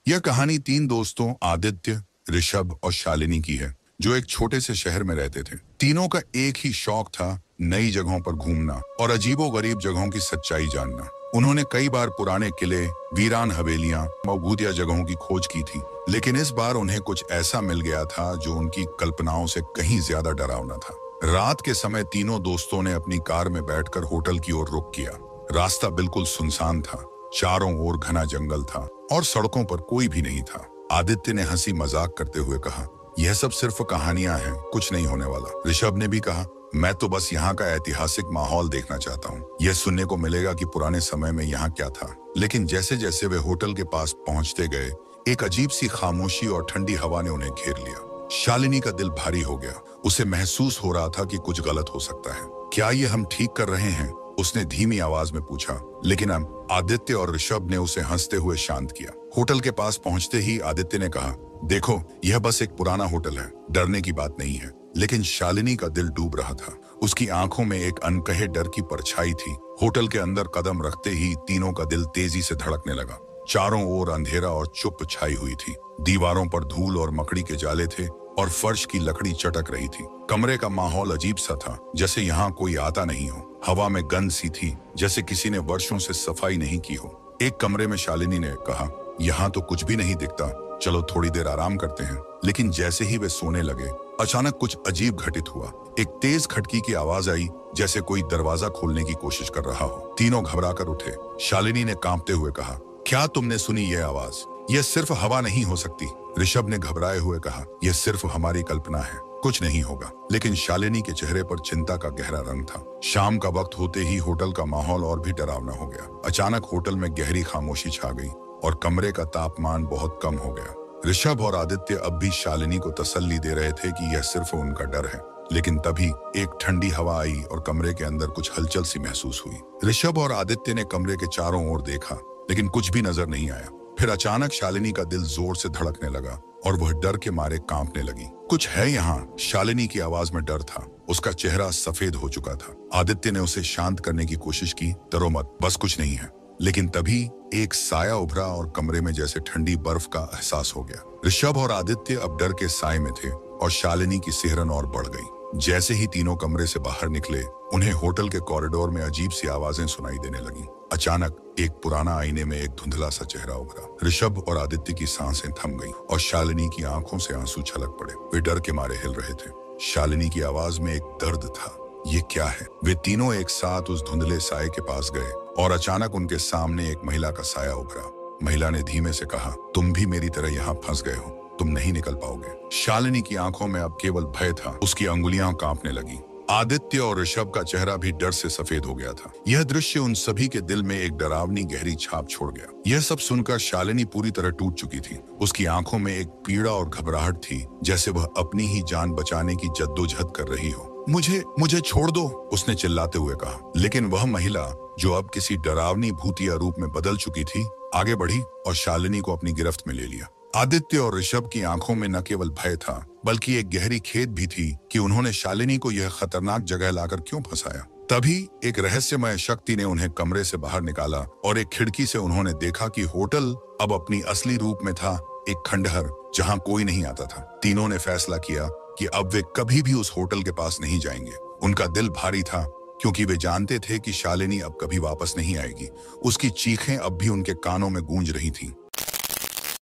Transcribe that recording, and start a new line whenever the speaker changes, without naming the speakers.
यह कहानी तीन दोस्तों आदित्य, ऋषभ और शालिनी की है, जो एक छोटे से शहर में रहते थे। तीनों का एक ही शौक था, नई जगहों पर घूमना और अजीबोगरीब जगहों की सच्चाई जानना। उन्होंने कई बार पुराने किले, वीरान हवेलियां और भूतिया जगहों की खोज की थी, लेकिन इस बार उन्हें कुछ ऐसा मिल गया था जो उनकी कल्पनाओं से कहीं ज्यादा डरावना था। रात के समय तीनों दोस्तों ने अपनी कार में बैठकर होटल की ओर रुख किया। रास्ता बिल्कुल सुनसान था, चारों ओर घना जंगल था और सड़कों पर कोई भी नहीं था। आदित्य ने हंसी मजाक करते हुए कहा, यह सब सिर्फ कहानियां हैं, कुछ नहीं होने वाला। ऋषभ ने भी कहा, मैं तो बस यहाँ का ऐतिहासिक माहौल देखना चाहता हूँ। यह सुनने को मिलेगा कि पुराने समय में यहाँ क्या था। लेकिन जैसे जैसे वे होटल के पास पहुंचते गए, एक अजीब सी खामोशी और ठंडी हवा ने उन्हें घेर लिया। शालिनी का दिल भारी हो गया। उसे महसूस हो रहा था कि कुछ गलत हो सकता है। क्या ये हम ठीक कर रहे हैं? उसने धीमी आवाज में पूछा, लेकिन आदित्य और ऋषभ ने उसे हंसते हुए शांत किया। होटल के पास पहुंचते ही आदित्य ने कहा, देखो, यह बस एक पुराना होटल है, डरने की बात नहीं है। लेकिन शालिनी का दिल डूब रहा था। उसकी आंखों में एक अनकहे डर की परछाई थी। होटल के अंदर कदम रखते ही तीनों का दिल तेजी से धड़कने लगा। चारों ओर अंधेरा और चुप छाई हुई थी। दीवारों पर धूल और मकड़ी के जाले थे और फर्श की लकड़ी चटक रही थी। कमरे का माहौल अजीब सा था, जैसे यहाँ कोई आता नहीं हो। हवा में गंध सी थी, जैसे किसी ने वर्षों से सफाई नहीं की हो। एक कमरे में शालिनी ने कहा, यहाँ तो कुछ भी नहीं दिखता, चलो थोड़ी देर आराम करते हैं। लेकिन जैसे ही वे सोने लगे, अचानक कुछ अजीब घटित हुआ। एक तेज खटकी की आवाज आई, जैसे कोई दरवाजा खोलने की कोशिश कर रहा हो। तीनों घबराकर उठे। शालिनी ने कांपते हुए कहा, क्या तुमने सुनी यह आवाज? यह सिर्फ हवा नहीं हो सकती। ऋषभ ने घबराए हुए कहा, यह सिर्फ हमारी कल्पना है, कुछ नहीं होगा। लेकिन शालिनी के चेहरे पर चिंता का गहरा रंग था। शाम का वक्त होते ही होटल का माहौल और भी डरावना हो गया। अचानक होटल में गहरी खामोशी छा गई और कमरे का तापमान बहुत कम हो गया। ऋषभ और आदित्य अब भी शालिनी को तसल्ली दे रहे थे कि यह सिर्फ उनका डर है। लेकिन तभी एक ठंडी हवा आई और कमरे के अंदर कुछ हलचल सी महसूस हुई। ऋषभ और आदित्य ने कमरे के चारों ओर देखा, लेकिन कुछ भी नजर नहीं आया। फिर अचानक शालिनी का दिल जोर से धड़कने लगा और वह डर के मारे कांपने लगी। कुछ है यहाँ, शालिनी की आवाज में डर था। उसका चेहरा सफेद हो चुका था। आदित्य ने उसे शांत करने की कोशिश की, डरो मत, बस कुछ नहीं है। लेकिन तभी एक साया उभरा और कमरे में जैसे ठंडी बर्फ का एहसास हो गया। ऋषभ और आदित्य अब डर के साए में थे और शालिनी की सिहरन और बढ़ गई। जैसे ही तीनों कमरे से बाहर निकले, उन्हें होटल के कॉरिडोर में अजीब सी आवाजें सुनाई देने लगीं। अचानक एक पुराना आईने में एक धुंधला सा चेहरा उभरा। ऋषभ और आदित्य की सांसें थम गईं और शालिनी की आंखों से आंसू छलक पड़े। वे डर के मारे हिल रहे थे। शालिनी की आवाज में एक दर्द था। ये क्या है? वे तीनों एक साथ उस धुंधले साए के पास गए और अचानक उनके सामने एक महिला का साया उभरा। महिला ने धीमे से कहा, तुम भी मेरी तरह यहाँ फंस गए हो, तुम नहीं निकल पाओगे। शालिनी की आंखों में अब केवल भय था। उसकी अंगुलियां कांपने लगी। आदित्य और ऋषभ का चेहरा भी डर से सफेद हो गया था। यह दृश्य उन सभी के दिल में एक डरावनी गहरी छाप छोड़ गया। यह सब सुनकर शालिनी पूरी तरह टूट चुकी थी। उसकी आंखों में एक पीड़ा और घबराहट थी, जैसे वह अपनी ही जान बचाने की जद्दोजहद कर रही हो। मुझे छोड़ दो, उसने चिल्लाते हुए कहा। लेकिन वह महिला, जो अब किसी डरावनी भूतिया रूप में बदल चुकी थी, आगे बढ़ी और शालिनी को अपनी गिरफ्त में ले लिया। आदित्य और ऋषभ की आंखों में न केवल भय था, बल्कि एक गहरी खेद भी थी कि उन्होंने शालिनी को यह खतरनाक जगह लाकर क्यों फंसाया। तभी एक रहस्यमय शक्ति ने उन्हें कमरे से बाहर निकाला और एक खिड़की से उन्होंने देखा कि होटल अब अपनी असली रूप में था, एक खंडहर जहां कोई नहीं आता था। तीनों ने फैसला किया कि अब वे कभी भी उस होटल के पास नहीं जाएंगे। उनका दिल भारी था, क्योंकि वे जानते थे कि शालिनी अब कभी वापस नहीं आएगी। उसकी चीखें अब भी उनके कानों में गूंज रही थीं।